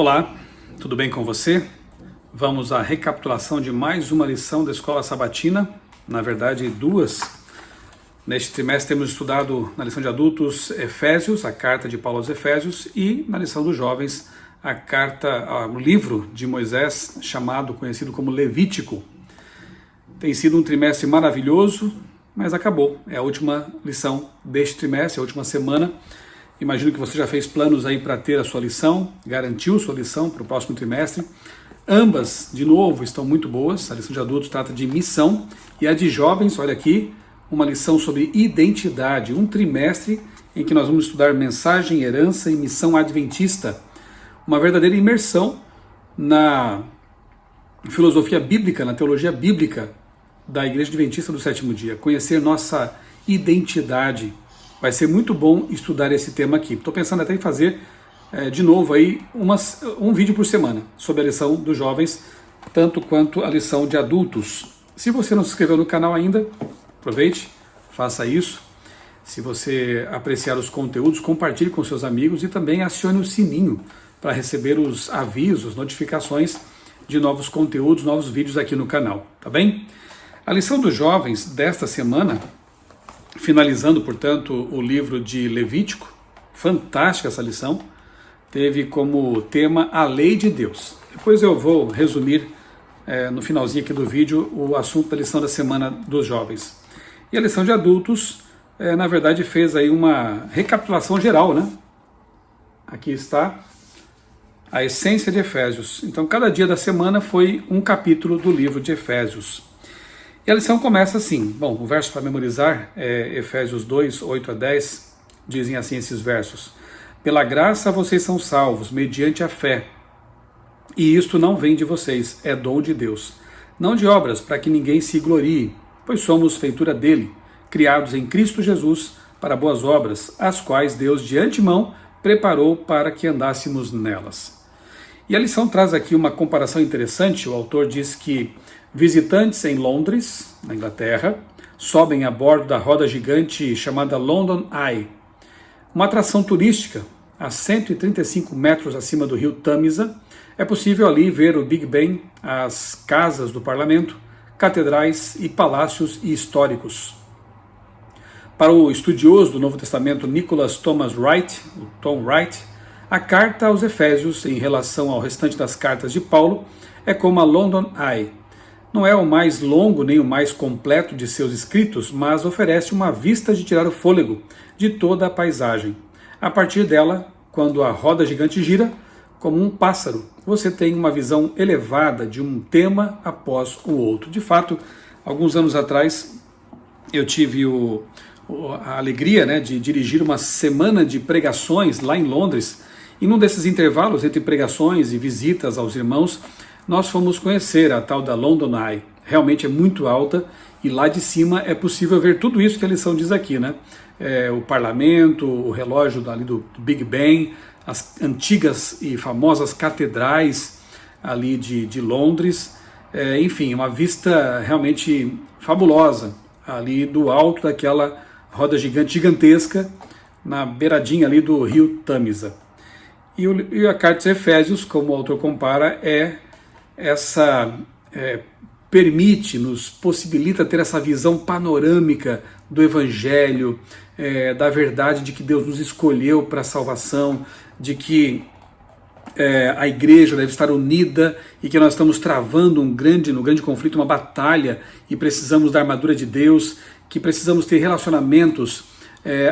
Olá, tudo bem com você? Vamos à recapitulação de mais uma lição da Escola Sabatina, na verdade duas. Neste trimestre temos estudado na lição de adultos Efésios, a carta de Paulo aos Efésios, e na lição dos jovens o livro de Moisés, conhecido como Levítico. Tem sido um trimestre maravilhoso, mas acabou. É a última lição deste trimestre, a última semana. Imagino que você já fez planos aí para ter a sua lição, garantiu sua lição para o próximo trimestre. Ambas, de novo, estão muito boas. A lição de adultos trata de missão e a de jovens, olha aqui, uma lição sobre identidade. Um trimestre em que nós vamos estudar mensagem, herança e missão adventista. Uma verdadeira imersão na filosofia bíblica, na teologia bíblica da Igreja Adventista do Sétimo Dia. Conhecer nossa identidade. Vai ser muito bom estudar esse tema aqui. Estou pensando até em fazer de novo aí um vídeo por semana sobre a lição dos jovens, tanto quanto a lição de adultos. Se você não se inscreveu no canal ainda, aproveite, faça isso. Se você apreciar os conteúdos, compartilhe com seus amigos e também acione o sininho para receber os avisos, notificações de novos conteúdos, novos vídeos aqui no canal, tá bem? A lição dos jovens desta semana, finalizando, portanto, o livro de Levítico, fantástica essa lição, teve como tema a lei de Deus. Depois eu vou resumir no finalzinho aqui do vídeo o assunto da lição da semana dos jovens. E a lição de adultos, na verdade, fez aí uma recapitulação geral, né? Aqui está a essência de Efésios. Então, cada dia da semana foi um capítulo do livro de Efésios. E a lição começa assim, bom, o verso para memorizar é Efésios 2, 8 a 10, dizem assim esses versos. Pela graça vocês são salvos, mediante a fé. E isto não vem de vocês, é dom de Deus. Não de obras, para que ninguém se glorie, pois somos feitura dele, criados em Cristo Jesus para boas obras, as quais Deus de antemão preparou para que andássemos nelas. E a lição traz aqui uma comparação interessante. O autor diz que visitantes em Londres, na Inglaterra, sobem a bordo da roda gigante chamada London Eye, uma atração turística a 135 metros acima do rio Tâmisa. É possível ali ver o Big Ben, as casas do parlamento, catedrais e palácios históricos. Para o estudioso do Novo Testamento Nicholas Thomas Wright, o Tom Wright, a carta aos Efésios, em relação ao restante das cartas de Paulo, é como a London Eye. Não é o mais longo nem o mais completo de seus escritos, mas oferece uma vista de tirar o fôlego de toda a paisagem. A partir dela, quando a roda gigante gira, como um pássaro, você tem uma visão elevada de um tema após o outro. De fato, alguns anos atrás, eu tive a alegria, de dirigir uma semana de pregações lá em Londres, e num desses intervalos entre pregações e visitas aos irmãos, nós fomos conhecer a tal da London Eye. Realmente é muito alta e lá de cima é possível ver tudo isso que a lição diz aqui, né? O parlamento, o relógio ali do Big Ben, as antigas e famosas catedrais ali de Londres, enfim, uma vista realmente fabulosa ali do alto daquela roda gigantesca na beiradinha ali do rio Tâmisa. E a carta de Efésios, como o autor compara, possibilita ter essa visão panorâmica do Evangelho, da verdade de que Deus nos escolheu para a salvação, de que a igreja deve estar unida e que nós estamos travando no grande conflito, uma batalha, e precisamos da armadura de Deus, que precisamos ter relacionamentos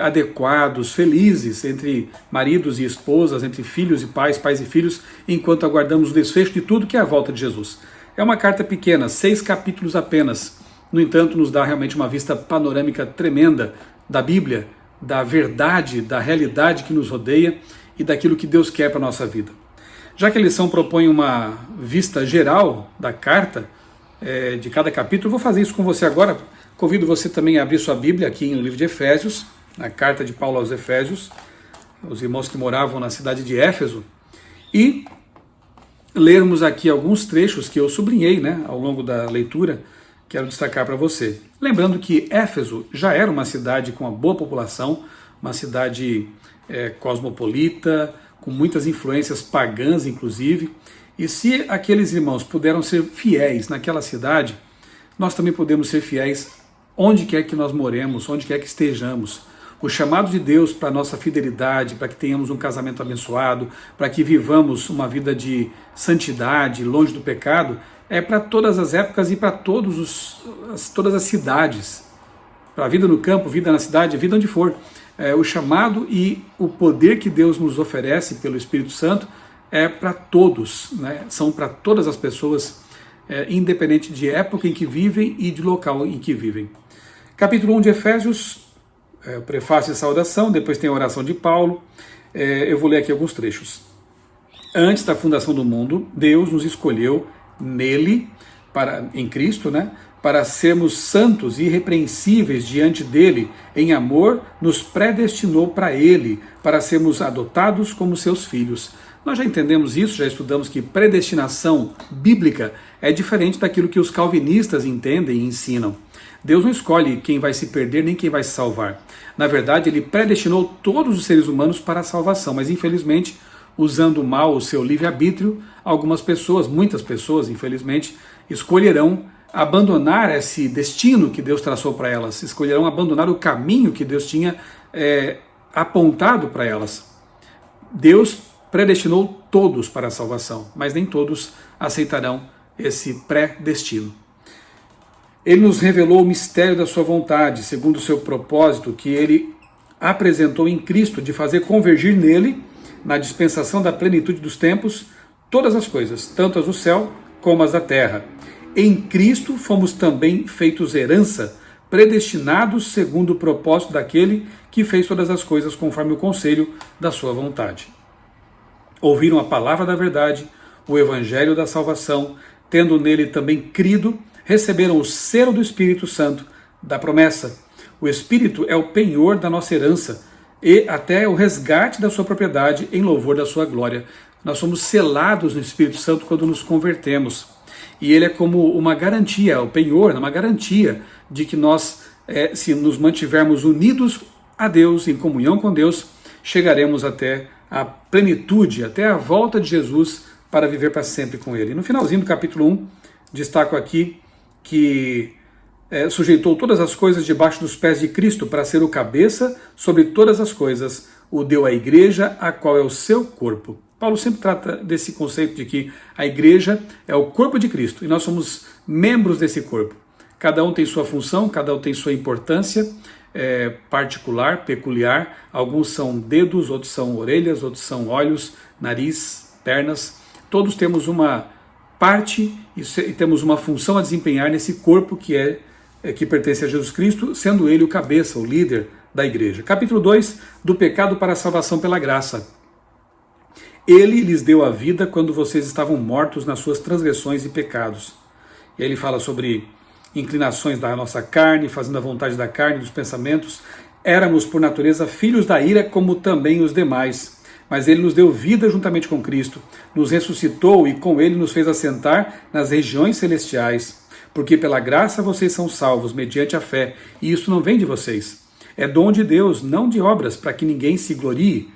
adequados, felizes, entre maridos e esposas, entre filhos e pais e filhos, enquanto aguardamos o desfecho de tudo que é a volta de Jesus. É uma carta pequena, 6 capítulos apenas, no entanto nos dá realmente uma vista panorâmica tremenda da Bíblia, da verdade, da realidade que nos rodeia e daquilo que Deus quer para a nossa vida. Já que a lição propõe uma vista geral da carta, de cada capítulo, vou fazer isso com você agora. Convido você também a abrir sua Bíblia aqui no livro de Efésios, na carta de Paulo aos Efésios, os irmãos que moravam na cidade de Éfeso, e lermos aqui alguns trechos que eu sublinhei ao longo da leitura, quero destacar para você. Lembrando que Éfeso já era uma cidade com uma boa população, uma cidade cosmopolita, com muitas influências pagãs, inclusive. E se aqueles irmãos puderam ser fiéis naquela cidade, nós também podemos ser fiéis onde quer que nós moremos, onde quer que estejamos. O chamado de Deus para a nossa fidelidade, para que tenhamos um casamento abençoado, para que vivamos uma vida de santidade, longe do pecado, é para todas as épocas e para todas as cidades. Para a vida no campo, vida na cidade, vida onde for. O chamado e o poder que Deus nos oferece pelo Espírito Santo é para todos, né? São para todas as pessoas, independente de época em que vivem e de local em que vivem. Capítulo 1 de Efésios, o prefácio e saudação, depois tem a oração de Paulo. Eu vou ler aqui alguns trechos. Antes da fundação do mundo, Deus nos escolheu nele, em Cristo, né, para sermos santos e irrepreensíveis diante dele, em amor, nos predestinou para ele, para sermos adotados como seus filhos. Nós já entendemos isso, já estudamos que predestinação bíblica é diferente daquilo que os calvinistas entendem e ensinam. Deus não escolhe quem vai se perder nem quem vai se salvar. Na verdade, ele predestinou todos os seres humanos para a salvação, mas infelizmente, usando mal o seu livre-arbítrio, algumas pessoas, muitas pessoas, infelizmente, escolherão abandonar esse destino que Deus traçou para elas, escolherão abandonar o caminho que Deus tinha apontado para elas. Deus predestinou todos para a salvação, mas nem todos aceitarão esse pré-destino. Ele nos revelou o mistério da sua vontade, segundo o seu propósito, que ele apresentou em Cristo, de fazer convergir nele, na dispensação da plenitude dos tempos, todas as coisas, tanto as do céu como as da terra. Em Cristo fomos também feitos herança, predestinados segundo o propósito daquele que fez todas as coisas conforme o conselho da sua vontade. Ouviram a palavra da verdade, o evangelho da salvação, tendo nele também crido, receberam o selo do Espírito Santo, da promessa. O Espírito é o penhor da nossa herança e até o resgate da sua propriedade em louvor da sua glória. Nós somos selados no Espírito Santo quando nos convertemos. E ele é como uma garantia, o penhor, uma garantia de que nós, se nos mantivermos unidos a Deus, em comunhão com Deus, chegaremos até a plenitude, até a volta de Jesus para viver para sempre com ele. No finalzinho do capítulo 1, destaco aqui que sujeitou todas as coisas debaixo dos pés de Cristo para ser o cabeça sobre todas as coisas, o deu à igreja, a qual é o seu corpo. Paulo sempre trata desse conceito de que a igreja é o corpo de Cristo e nós somos membros desse corpo. Cada um tem sua função, cada um tem sua importância particular, peculiar. Alguns são dedos, outros são orelhas, outros são olhos, nariz, pernas. Todos temos uma parte e temos uma função a desempenhar nesse corpo que pertence a Jesus Cristo, sendo ele o cabeça, o líder da igreja. Capítulo 2, do pecado para a salvação pela graça. Ele lhes deu a vida quando vocês estavam mortos nas suas transgressões e pecados. E aí ele fala sobre inclinações da nossa carne, fazendo a vontade da carne, dos pensamentos. Éramos, por natureza, filhos da ira, como também os demais. Mas ele nos deu vida juntamente com Cristo, nos ressuscitou e com ele nos fez assentar nas regiões celestiais. Porque pela graça vocês são salvos, mediante a fé, e isso não vem de vocês. É dom de Deus, não de obras, para que ninguém se glorie.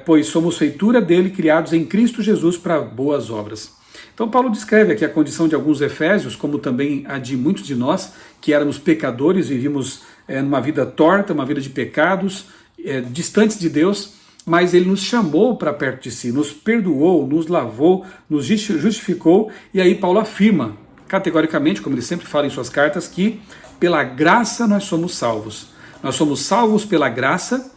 Pois somos feitura dele, criados em Cristo Jesus para boas obras. Então Paulo descreve aqui a condição de alguns efésios, como também a de muitos de nós, que éramos pecadores, vivíamos numa vida torta, uma vida de pecados, distantes de Deus, mas ele nos chamou para perto de si, nos perdoou, nos lavou, nos justificou, e aí Paulo afirma, categoricamente, como ele sempre fala em suas cartas, que pela graça nós somos salvos. Nós somos salvos pela graça,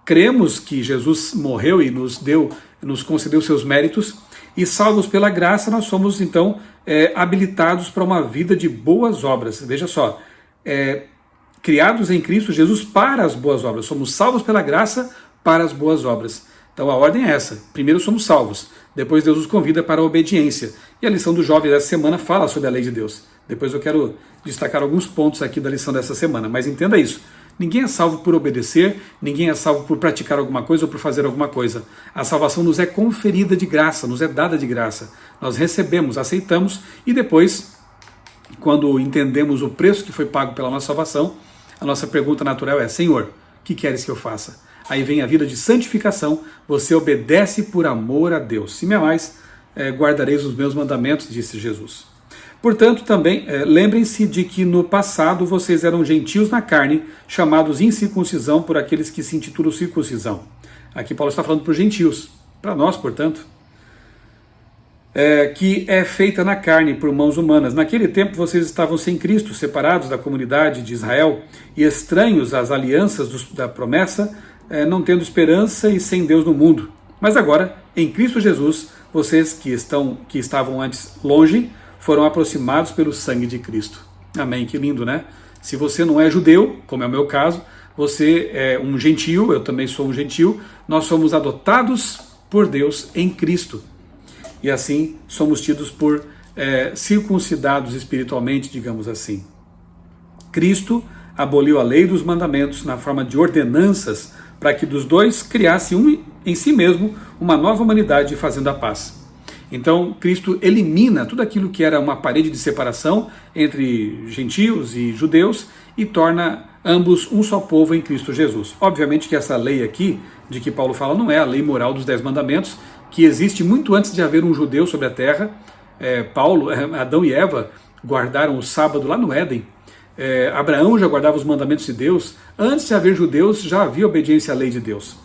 cremos que Jesus morreu e nos concedeu seus méritos, e salvos pela graça nós somos então habilitados para uma vida de boas obras. Veja só, criados em Cristo Jesus para as boas obras. Somos salvos pela graça para as boas obras. Então a ordem é essa. Primeiro somos salvos, depois Deus nos convida para a obediência. E a lição do jovem dessa semana fala sobre a lei de Deus. Depois eu quero destacar alguns pontos aqui da lição dessa semana, mas entenda isso. Ninguém é salvo por obedecer, ninguém é salvo por praticar alguma coisa ou por fazer alguma coisa. A salvação nos é conferida de graça, nos é dada de graça. Nós recebemos, aceitamos e depois, quando entendemos o preço que foi pago pela nossa salvação, a nossa pergunta natural é: Senhor, que queres que eu faça? Aí vem a vida de santificação, você obedece por amor a Deus. Se me amais, guardareis os meus mandamentos, disse Jesus. Portanto, também lembrem-se de que no passado vocês eram gentios na carne, chamados incircuncisão por aqueles que se intitulam circuncisão. Aqui Paulo está falando para os gentios, para nós, portanto, que é feita na carne por mãos humanas. Naquele tempo vocês estavam sem Cristo, separados da comunidade de Israel e estranhos às alianças da promessa, não tendo esperança e sem Deus no mundo. Mas agora, em Cristo Jesus, vocês que estavam antes longe, foram aproximados pelo sangue de Cristo. Amém, que lindo, né? Se você não é judeu, como é o meu caso, você é um gentio, eu também sou um gentio, nós somos adotados por Deus em Cristo. E assim somos tidos por circuncidados espiritualmente, digamos assim. Cristo aboliu a lei dos mandamentos na forma de ordenanças para que dos dois criasse em si mesmo uma nova humanidade fazendo a paz. Então Cristo elimina tudo aquilo que era uma parede de separação entre gentios e judeus e torna ambos um só povo em Cristo Jesus. Obviamente que essa lei aqui, de que Paulo fala, não é a lei moral dos 10 mandamentos, que existe muito antes de haver um judeu sobre a terra. Adão e Eva guardaram o sábado lá no Éden. Abraão já guardava os mandamentos de Deus. Antes de haver judeus, já havia obediência à lei de Deus.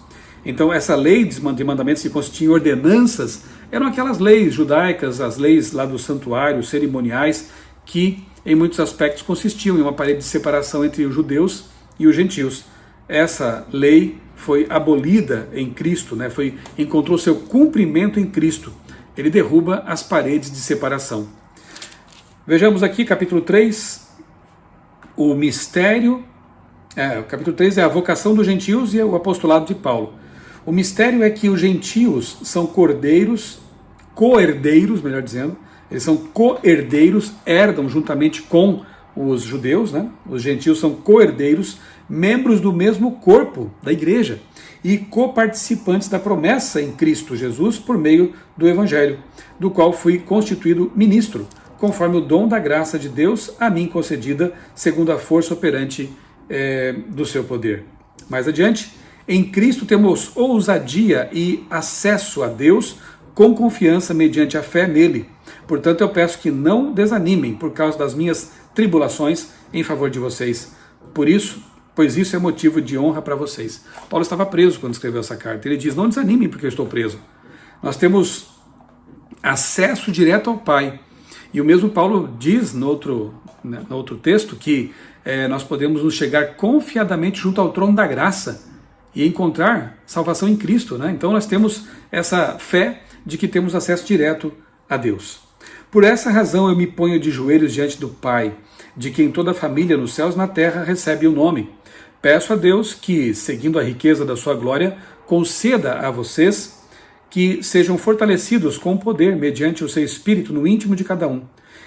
Então essa lei de mandamentos que consistia em ordenanças eram aquelas leis judaicas, as leis lá do santuário, cerimoniais, que em muitos aspectos consistiam em uma parede de separação entre os judeus e os gentios. Essa lei foi abolida em Cristo, né? Encontrou seu cumprimento em Cristo. Ele derruba as paredes de separação. Vejamos aqui, capítulo 3, o mistério. O capítulo 3 é a vocação dos gentios e o apostolado de Paulo. O mistério é que os gentios são co-herdeiros, melhor dizendo, eles são co-herdeiros, herdam juntamente com os judeus, né? Os gentios são co-herdeiros, membros do mesmo corpo da igreja e co-participantes da promessa em Cristo Jesus por meio do Evangelho, do qual fui constituído ministro, conforme o dom da graça de Deus a mim concedida, segundo a força operante do seu poder. Mais adiante, em Cristo temos ousadia e acesso a Deus com confiança mediante a fé nele. Portanto, eu peço que não desanimem por causa das minhas tribulações em favor de vocês. Pois isso é motivo de honra para vocês. Paulo estava preso quando escreveu essa carta. Ele diz, não desanimem porque eu estou preso. Nós temos acesso direto ao Pai. E o mesmo Paulo diz no outro texto que nós podemos nos chegar confiadamente junto ao trono da graça e encontrar salvação em Cristo, né? Então nós temos essa fé de que temos acesso direto a Deus. Por essa razão eu me ponho de joelhos diante do Pai, de quem toda a família nos céus e na terra recebe o nome. Peço a Deus que, seguindo a riqueza da sua glória, conceda a vocês que sejam fortalecidos com o poder mediante o seu Espírito no íntimo de cada um.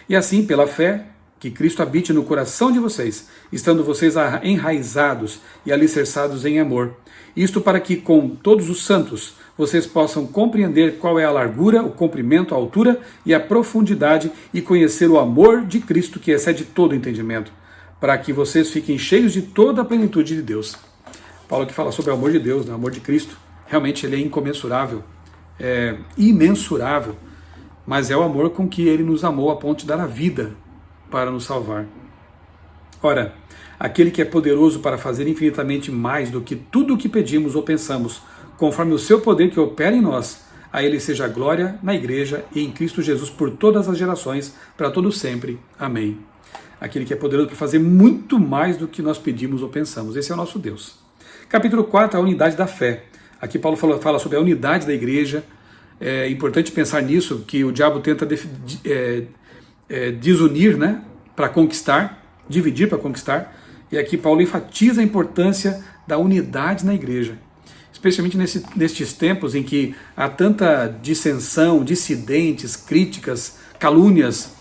E assim, pela fé, que Cristo habite no coração de vocês, estando vocês enraizados e alicerçados em amor. Isto para que, com todos os santos, vocês possam compreender qual é a largura, o comprimento, a altura e a profundidade e conhecer o amor de Cristo que excede todo entendimento, para que vocês fiquem cheios de toda a plenitude de Deus. Paulo aqui fala sobre o amor de Deus, né? O amor de Cristo. Realmente ele é incomensurável, é imensurável, mas é o amor com que ele nos amou a ponto de dar a vida para nos salvar. Ora, aquele que é poderoso para fazer infinitamente mais do que tudo o que pedimos ou pensamos, conforme o seu poder que opera em nós, a ele seja a glória na igreja e em Cristo Jesus por todas as gerações, para todo sempre. Amém. Aquele que é poderoso para fazer muito mais do que nós pedimos ou pensamos. Esse é o nosso Deus. Capítulo 4, a unidade da fé. Aqui Paulo fala sobre a unidade da igreja. É importante pensar nisso, que o diabo tenta desunir, né, para conquistar, dividir para conquistar. E aqui Paulo enfatiza a importância da unidade na igreja. Especialmente nestes tempos em que há tanta dissensão, dissidentes, críticas, calúnias,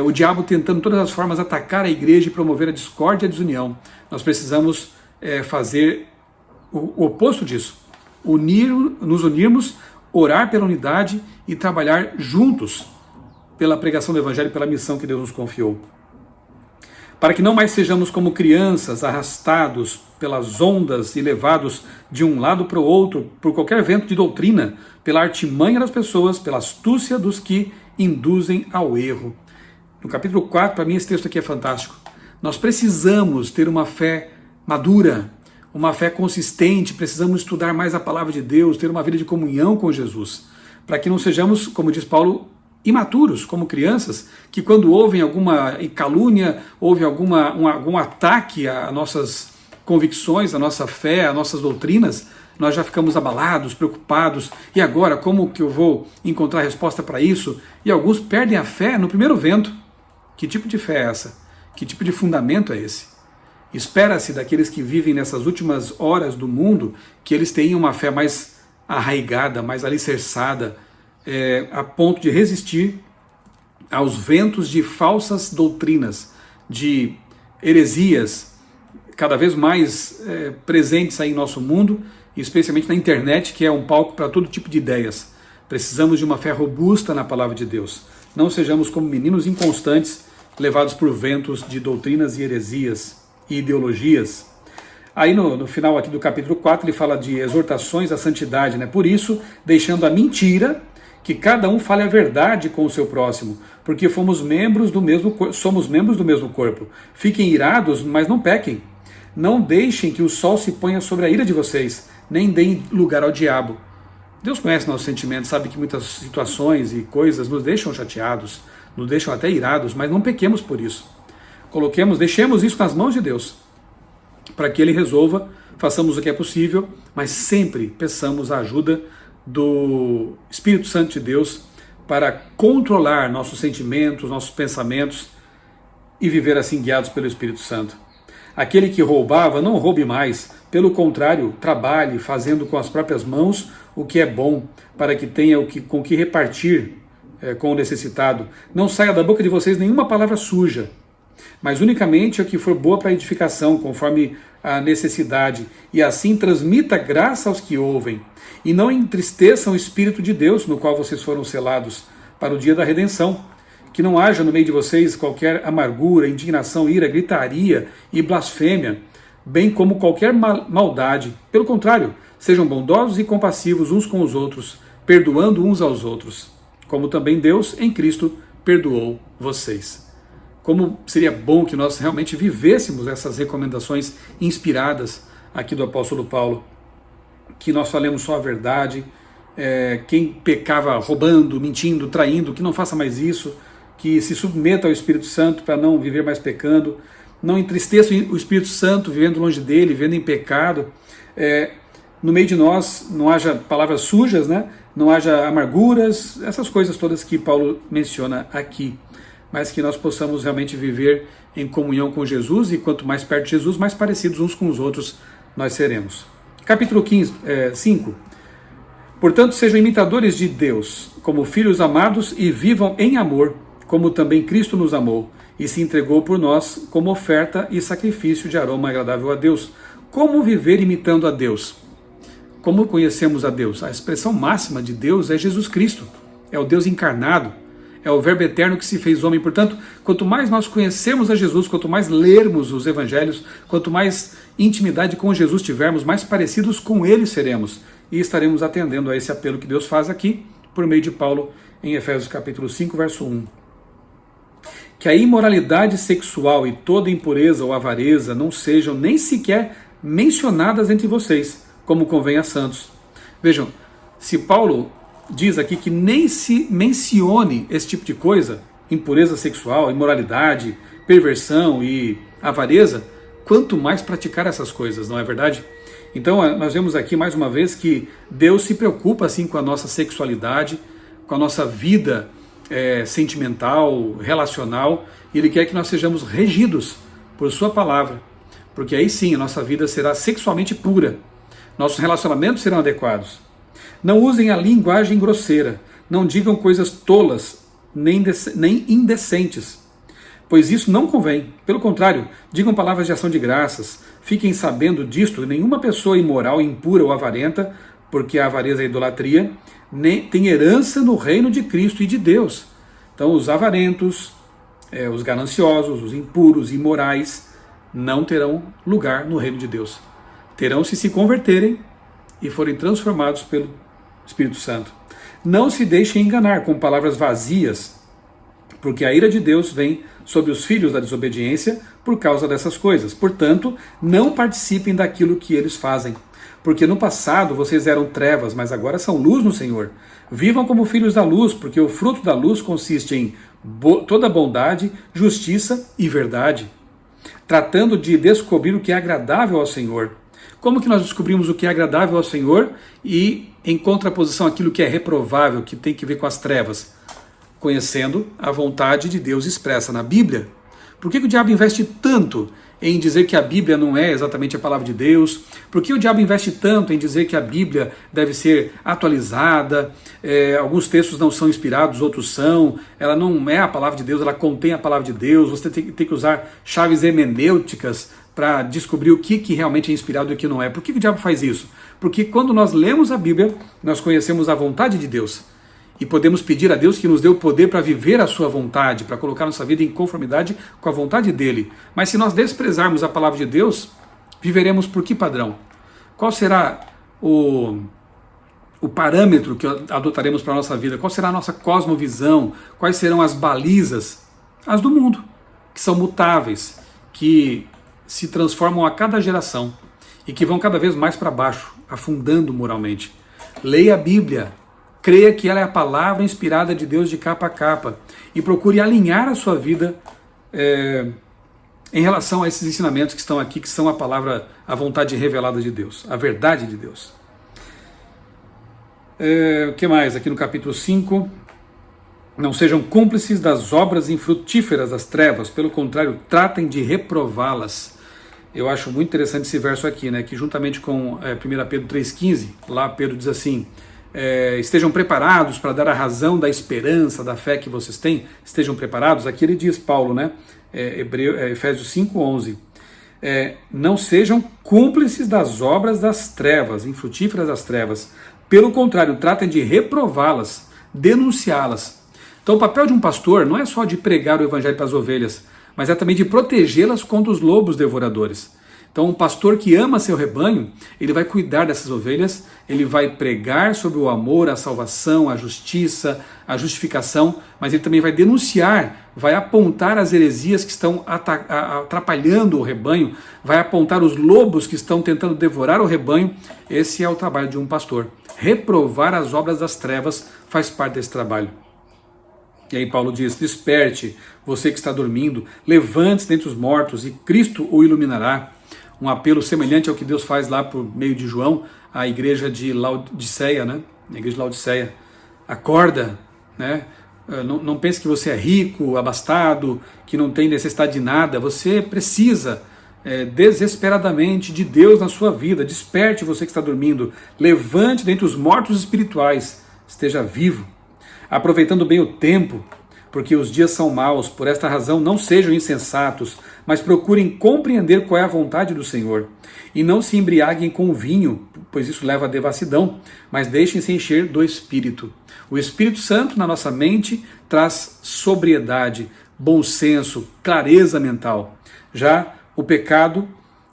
o diabo tentando de todas as formas atacar a igreja e promover a discórdia e a desunião. Nós precisamos fazer o oposto disso, nos unirmos, orar pela unidade e trabalhar juntos pela pregação do Evangelho e pela missão que Deus nos confiou. para que não mais sejamos como crianças arrastados pelas ondas e levados de um lado para o outro por qualquer vento de doutrina, pela artimanha das pessoas, pela astúcia dos que induzem ao erro. No capítulo 4, para mim esse texto aqui é fantástico. Nós precisamos ter uma fé madura, uma fé consistente, precisamos estudar mais a palavra de Deus, ter uma vida de comunhão com Jesus, para que não sejamos, como diz Paulo, imaturos, como crianças, que quando ouvem alguma calúnia, ouvem algum ataque a nossas convicções, a nossa fé, a nossas doutrinas, nós já ficamos abalados, preocupados, e agora como que eu vou encontrar resposta para isso? E alguns perdem a fé no primeiro vento. Que tipo de fé é essa? Que tipo de fundamento é esse? Espera-se daqueles que vivem nessas últimas horas do mundo que eles tenham uma fé mais arraigada, mais alicerçada, a ponto de resistir aos ventos de falsas doutrinas, de heresias cada vez mais presentes aí em nosso mundo, especialmente na internet, que é um palco para todo tipo de ideias. Precisamos de uma fé robusta na palavra de Deus. Não sejamos como meninos inconstantes, levados por ventos de doutrinas e heresias e ideologias. Aí no final aqui do capítulo 4 ele fala de exortações à santidade, né? Por isso, deixando a mentira, que cada um fale a verdade com o seu próximo, porque somos membros do mesmo corpo. Fiquem irados, mas não pequem. Não deixem que o sol se ponha sobre a ira de vocês, nem deem lugar ao diabo. Deus conhece nossos sentimentos, sabe que muitas situações e coisas nos deixam chateados, nos deixam até irados, mas não pequemos por isso. Deixemos isso nas mãos de Deus, para que Ele resolva, façamos o que é possível, mas sempre peçamos a ajuda do Espírito Santo de Deus para controlar nossos sentimentos, nossos pensamentos e viver assim guiados pelo Espírito Santo. Aquele que roubava, não roube mais, pelo contrário, trabalhe fazendo com as próprias mãos o que é bom, para que tenha com que repartir com o necessitado. Não saia da boca de vocês nenhuma palavra suja, mas unicamente o que for boa para edificação, conforme a necessidade, e assim transmita graça aos que ouvem, e não entristeçam o Espírito de Deus, no qual vocês foram selados para o dia da redenção. Que não haja no meio de vocês qualquer amargura, indignação, ira, gritaria e blasfêmia, bem como qualquer maldade. Pelo contrário, sejam bondosos e compassivos uns com os outros, perdoando uns aos outros, como também Deus, em Cristo, perdoou vocês. Como seria bom que nós realmente vivêssemos essas recomendações inspiradas aqui do apóstolo Paulo, que nós falemos só a verdade, quem pecava roubando, mentindo, traindo, que não faça mais isso, que se submeta ao Espírito Santo para não viver mais pecando, não entristeça o Espírito Santo vivendo longe dele, vivendo em pecado. No meio de nós não haja palavras sujas, né? Não haja amarguras, essas coisas todas que Paulo menciona aqui, mas que nós possamos realmente viver em comunhão com Jesus, e quanto mais perto de Jesus, mais parecidos uns com os outros nós seremos. Capítulo 5. Portanto, sejam imitadores de Deus, como filhos amados, e vivam em amor, como também Cristo nos amou, e se entregou por nós como oferta e sacrifício de aroma agradável a Deus. Como viver imitando a Deus? Como conhecemos a Deus? A expressão máxima de Deus é Jesus Cristo, é o Deus encarnado, é o Verbo eterno que se fez homem. Portanto, quanto mais nós conhecemos a Jesus, quanto mais lermos os evangelhos, quanto mais intimidade com Jesus tivermos, mais parecidos com Ele seremos, e estaremos atendendo a esse apelo que Deus faz aqui, por meio de Paulo, em Efésios capítulo 5, verso 1. Que a imoralidade sexual e toda impureza ou avareza não sejam nem sequer mencionadas entre vocês, como convém a santos. Vejam, se Paulo diz aqui que nem se mencione esse tipo de coisa, impureza sexual, imoralidade, perversão e avareza, quanto mais praticar essas coisas, não é verdade? Então nós vemos aqui mais uma vez que Deus se preocupa assim com a nossa sexualidade, com a nossa vida sentimental, relacional, e Ele quer que nós sejamos regidos por Sua palavra, porque aí sim a nossa vida será sexualmente pura, nossos relacionamentos serão adequados. Não usem a linguagem grosseira, não digam coisas tolas, nem indecentes, pois isso não convém. Pelo contrário, digam palavras de ação de graças. Fiquem sabendo disto, nenhuma pessoa imoral, impura ou avarenta, porque a avareza é a idolatria, nem tem herança no reino de Cristo e de Deus. Então os avarentos, os gananciosos, os impuros, imorais, não terão lugar no reino de Deus. Terão se converterem e forem transformados pelo Espírito Santo. Não se deixem enganar com palavras vazias, porque a ira de Deus vem sobre os filhos da desobediência por causa dessas coisas. Portanto, não participem daquilo que eles fazem, porque no passado vocês eram trevas, mas agora são luz no Senhor. Vivam como filhos da luz, porque o fruto da luz consiste em toda bondade, justiça e verdade, tratando de descobrir o que é agradável ao Senhor. Como que nós descobrimos o que é agradável ao Senhor e em contraposição àquilo que é reprovável, que tem que ver com as trevas? Conhecendo a vontade de Deus expressa na Bíblia. Por que o diabo investe tanto em dizer que a Bíblia não é exatamente a palavra de Deus? Por que o diabo investe tanto em dizer que a Bíblia deve ser atualizada? Alguns textos não são inspirados, outros são. Ela não é a palavra de Deus, ela contém a palavra de Deus. Você tem que usar chaves hermenêuticas para descobrir o que realmente é inspirado e o que não é. Por que o diabo faz isso? Porque quando nós lemos a Bíblia, nós conhecemos a vontade de Deus. E podemos pedir a Deus que nos dê o poder para viver a sua vontade, para colocar nossa vida em conformidade com a vontade dele. Mas se nós desprezarmos a palavra de Deus, viveremos por que padrão? Qual será o parâmetro que adotaremos para a nossa vida? Qual será a nossa cosmovisão? Quais serão as balizas? As do mundo, que são mutáveis, que se transformam a cada geração e que vão cada vez mais para baixo, afundando moralmente. Leia a Bíblia. Creia que ela é a palavra inspirada de Deus de capa a capa e procure alinhar a sua vida em relação a esses ensinamentos que estão aqui, que são a palavra, a vontade revelada de Deus, a verdade de Deus. O que mais? Aqui no capítulo 5, não sejam cúmplices das obras infrutíferas das trevas, pelo contrário, tratem de reprová-las. Eu acho muito interessante esse verso aqui, né? Que juntamente com 1 Pedro 3,15, lá Pedro diz assim: estejam preparados para dar a razão da esperança, da fé que vocês têm, estejam preparados. Aqui ele diz, Paulo, né? Efésios 5,11, não sejam cúmplices das obras das trevas, infrutíferas das trevas, pelo contrário, tratem de reprová-las, denunciá-las. Então o papel de um pastor não é só de pregar o evangelho para as ovelhas, mas é também de protegê-las contra os lobos devoradores. Então, um pastor que ama seu rebanho, ele vai cuidar dessas ovelhas, ele vai pregar sobre o amor, a salvação, a justiça, a justificação, mas ele também vai denunciar, vai apontar as heresias que estão atrapalhando o rebanho, vai apontar os lobos que estão tentando devorar o rebanho. Esse é o trabalho de um pastor. Reprovar as obras das trevas faz parte desse trabalho. E aí Paulo diz: desperte, você que está dormindo, levante-se dentre os mortos e Cristo o iluminará. Um apelo semelhante ao que Deus faz lá por meio de João, à igreja de Laodiceia, né? A igreja de Laodiceia. Acorda, né? Não pense que você é rico, abastado, que não tem necessidade de nada. Você precisa desesperadamente de Deus na sua vida. Desperte, você que está dormindo. Levante dentre os mortos espirituais. Esteja vivo, aproveitando bem o tempo, porque os dias são maus. Por esta razão, não sejam insensatos, mas procurem compreender qual é a vontade do Senhor. E não se embriaguem com vinho, pois isso leva à devassidão, mas deixem-se encher do Espírito. O Espírito Santo na nossa mente traz sobriedade, bom senso, clareza mental. Já o pecado,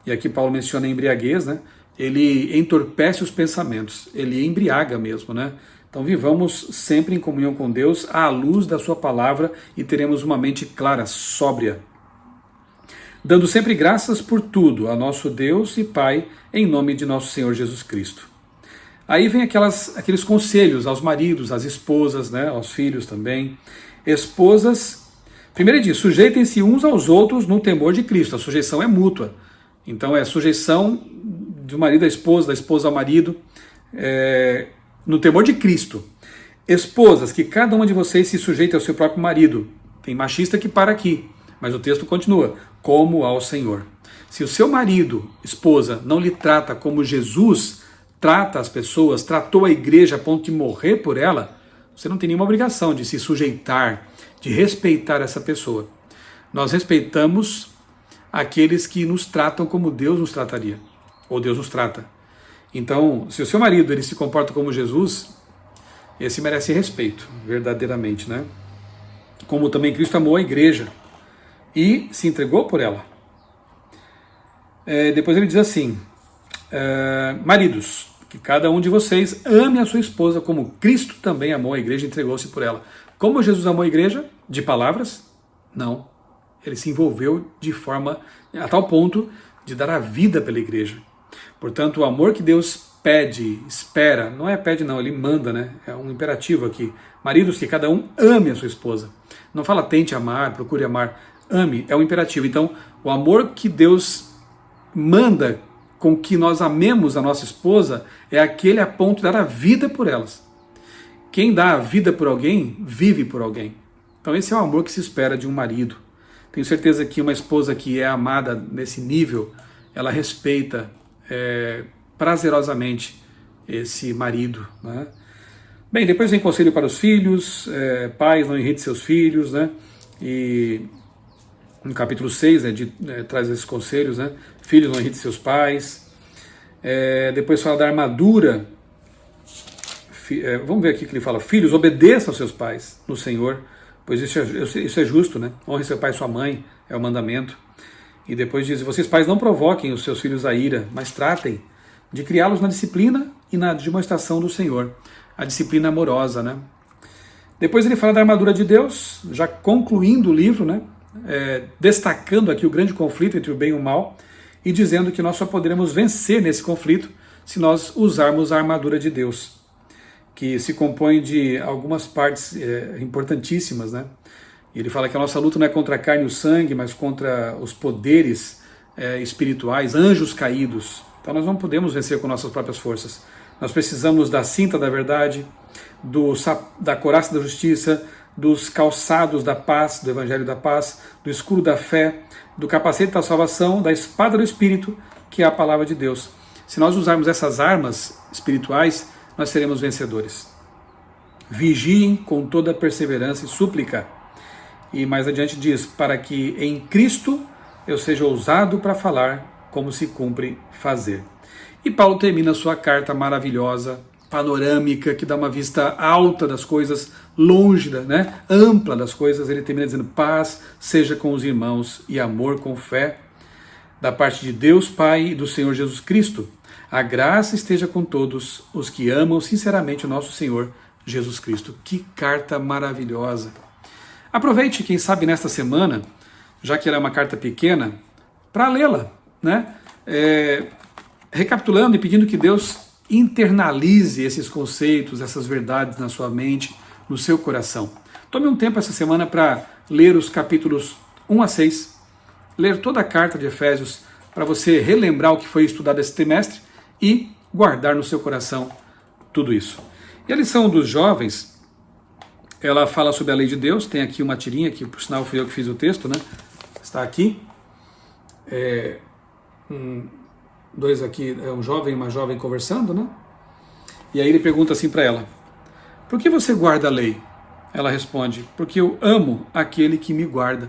e aqui Paulo menciona a embriaguez, né? Ele entorpece os pensamentos, ele embriaga mesmo, né? Então vivamos sempre em comunhão com Deus, à luz da sua palavra, e teremos uma mente clara, sóbria. Dando sempre graças por tudo a nosso Deus e Pai, em nome de nosso Senhor Jesus Cristo. Aí vem aqueles conselhos aos maridos, às esposas, né, aos filhos também. Esposas, primeiro ele diz, sujeitem-se uns aos outros no temor de Cristo. A sujeição é mútua. Então é sujeição do marido à esposa, da esposa ao marido, no temor de Cristo. Esposas, que cada uma de vocês se sujeite ao seu próprio marido. Tem machista que para aqui, mas o texto continua, como ao Senhor. Se o seu marido, esposa, não lhe trata como Jesus trata as pessoas, tratou a igreja a ponto de morrer por ela, você não tem nenhuma obrigação de se sujeitar, de respeitar essa pessoa. Nós respeitamos aqueles que nos tratam como Deus nos trataria, ou Deus nos trata. Então, se o seu marido ele se comporta como Jesus, esse merece respeito, verdadeiramente, né? Como também Cristo amou a igreja e se entregou por ela. Depois ele diz assim, maridos, que cada um de vocês ame a sua esposa como Cristo também amou a igreja e entregou-se por ela. Como Jesus amou a igreja? De palavras? Não. Ele se envolveu de forma a tal ponto de dar a vida pela igreja. Portanto, o amor que Deus pede, espera, não é pede não, ele manda, né? É um imperativo aqui. Maridos, que cada um ame a sua esposa. Não fala tente amar, procure amar. Ame, é um imperativo. Então, o amor que Deus manda com que nós amemos a nossa esposa é aquele a ponto de dar a vida por elas. Quem dá a vida por alguém, vive por alguém. Então esse é o amor que se espera de um marido. Tenho certeza que uma esposa que é amada nesse nível, ela respeita prazerosamente esse marido, né? Bem, depois vem conselho para os filhos, pais, não irrite seus filhos, né? E no capítulo 6, traz esses conselhos, né? Filhos, não irrite seus pais. Depois fala da armadura. Vamos ver aqui que ele fala: filhos, obedeçam aos seus pais no Senhor, pois isso é justo, né? Honre seu pai e sua mãe, é o mandamento. E depois diz: vocês pais não provoquem os seus filhos a ira, mas tratem de criá-los na disciplina e na demonstração do Senhor. A disciplina amorosa, né? Depois ele fala da armadura de Deus, já concluindo o livro, né? Destacando aqui o grande conflito entre o bem e o mal e dizendo que nós só poderemos vencer nesse conflito se nós usarmos a armadura de Deus, que se compõe de algumas partes importantíssimas, né? Ele fala que a nossa luta não é contra a carne e o sangue, mas contra os poderes espirituais, anjos caídos. Então nós não podemos vencer com nossas próprias forças. Nós precisamos da cinta da verdade, da couraça da justiça, dos calçados da paz, do evangelho da paz, do escudo da fé, do capacete da salvação, da espada do Espírito, que é a palavra de Deus. Se nós usarmos essas armas espirituais, nós seremos vencedores. Vigiem com toda perseverança e súplica. E mais adiante diz: para que em Cristo eu seja ousado para falar como se cumpre fazer. E Paulo termina sua carta maravilhosa, panorâmica, que dá uma vista alta das coisas, longe, né, ampla das coisas. Ele termina dizendo: paz seja com os irmãos e amor com fé, da parte de Deus Pai e do Senhor Jesus Cristo. A graça esteja com todos os que amam sinceramente o nosso Senhor Jesus Cristo. Que carta maravilhosa! Aproveite, quem sabe, nesta semana, já que ela é uma carta pequena, para lê-la, né? Recapitulando e pedindo que Deus internalize esses conceitos, essas verdades na sua mente, no seu coração. Tome um tempo essa semana para ler os capítulos 1 a 6, ler toda a carta de Efésios, para você relembrar o que foi estudado esse trimestre e guardar no seu coração tudo isso. E a lição dos jovens, ela fala sobre a lei de Deus. Tem aqui uma tirinha, que por sinal fui eu que fiz o texto, né? Está aqui. Dois aqui, um jovem e uma jovem conversando, né? E aí ele pergunta assim para ela: por que você guarda a lei? Ela responde: porque eu amo aquele que me guarda.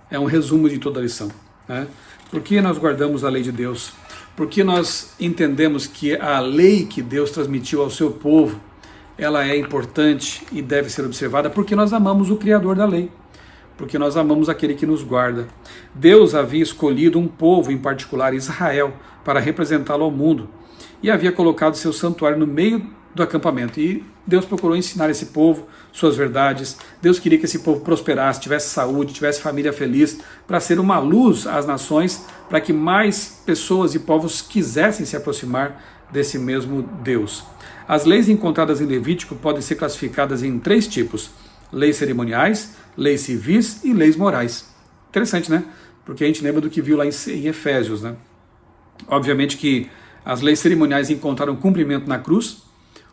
É um resumo de toda a lição, né? Por que nós guardamos a lei de Deus? Porque nós entendemos que a lei que Deus transmitiu ao seu povo, ela é importante e deve ser observada, porque nós amamos o Criador da lei, porque nós amamos aquele que nos guarda. Deus havia escolhido um povo em particular, Israel, para representá-lo ao mundo, e havia colocado seu santuário no meio do acampamento, e Deus procurou ensinar esse povo suas verdades. Deus queria que esse povo prosperasse, tivesse saúde, tivesse família feliz, para ser uma luz às nações, para que mais pessoas e povos quisessem se aproximar desse mesmo Deus. As leis encontradas em Levítico podem ser classificadas em 3 tipos: leis cerimoniais, leis civis e leis morais. Interessante, né? Porque a gente lembra do que viu lá em Efésios, né? Obviamente que as leis cerimoniais encontraram cumprimento na cruz.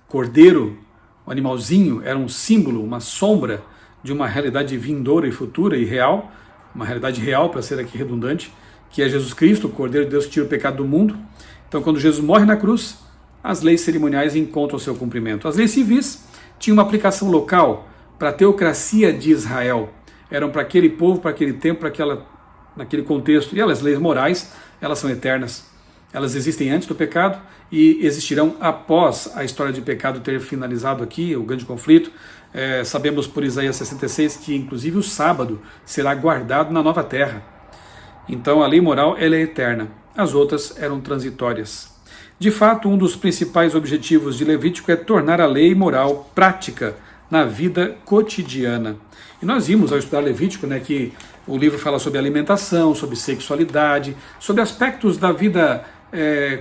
Cordeiro, o animalzinho, era um símbolo, uma sombra de uma realidade vindoura e futura e real, uma realidade real, para ser aqui redundante, que é Jesus Cristo, o Cordeiro de Deus que tira o pecado do mundo. Então, quando Jesus morre na cruz, as leis cerimoniais encontram seu cumprimento. As leis civis tinham uma aplicação local para a teocracia de Israel. Eram para aquele povo, para aquele tempo, naquele contexto. E as leis morais, elas são eternas. Elas existem antes do pecado e existirão após a história de pecado ter finalizado aqui, o grande conflito. Sabemos por Isaías 66 que inclusive o sábado será guardado na nova terra. Então a lei moral ela é eterna, as outras eram transitórias. De fato, um dos principais objetivos de Levítico é tornar a lei moral prática na vida cotidiana. E nós vimos ao estudar Levítico, que o livro fala sobre alimentação, sobre sexualidade, sobre aspectos da vida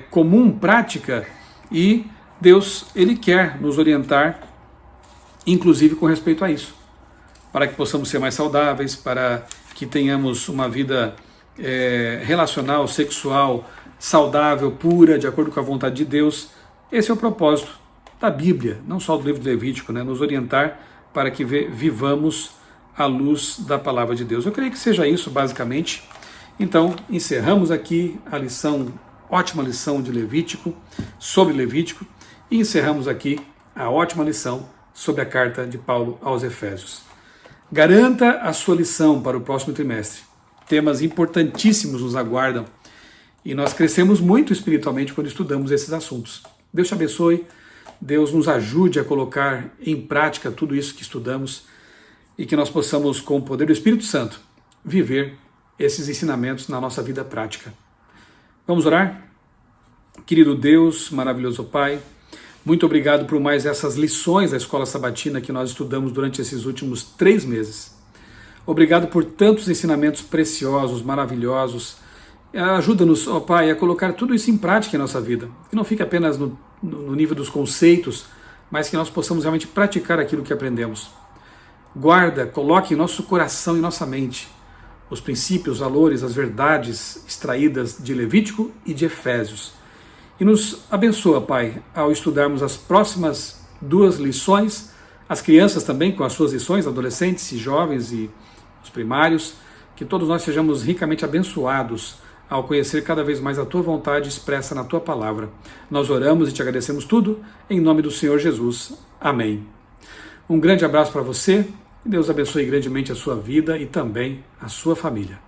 comum, prática, e Deus ele quer nos orientar, inclusive com respeito a isso, para que possamos ser mais saudáveis, para que tenhamos uma vida relacional, sexual, saudável, pura, de acordo com a vontade de Deus. Esse é o propósito da Bíblia, não só do livro de Levítico, nos orientar para que vivamos à luz da palavra de Deus. Eu creio que seja isso, basicamente. Então, encerramos aqui a lição, ótima lição de Levítico, sobre Levítico, e encerramos aqui a ótima lição sobre a carta de Paulo aos Efésios. Garanta a sua lição para o próximo trimestre. Temas importantíssimos nos aguardam e nós crescemos muito espiritualmente quando estudamos esses assuntos. Deus te abençoe, Deus nos ajude a colocar em prática tudo isso que estudamos e que nós possamos, com o poder do Espírito Santo, viver esses ensinamentos na nossa vida prática. Vamos orar? Querido Deus, maravilhoso Pai, muito obrigado por mais essas lições da Escola Sabatina que nós estudamos durante esses últimos 3 meses. Obrigado por tantos ensinamentos preciosos, maravilhosos. Ajuda-nos, ó Pai, a colocar tudo isso em prática em nossa vida. Que não fique apenas no nível dos conceitos, mas que nós possamos realmente praticar aquilo que aprendemos. Guarda, coloque em nosso coração e nossa mente os princípios, os valores, as verdades extraídas de Levítico e de Efésios. E nos abençoa, Pai, ao estudarmos as próximas 2 lições, as crianças também com as suas lições, adolescentes e jovens e os primários, que todos nós sejamos ricamente abençoados ao conhecer cada vez mais a Tua vontade expressa na Tua palavra. Nós oramos e te agradecemos tudo, em nome do Senhor Jesus. Amém. Um grande abraço para você, e Deus abençoe grandemente a sua vida e também a sua família.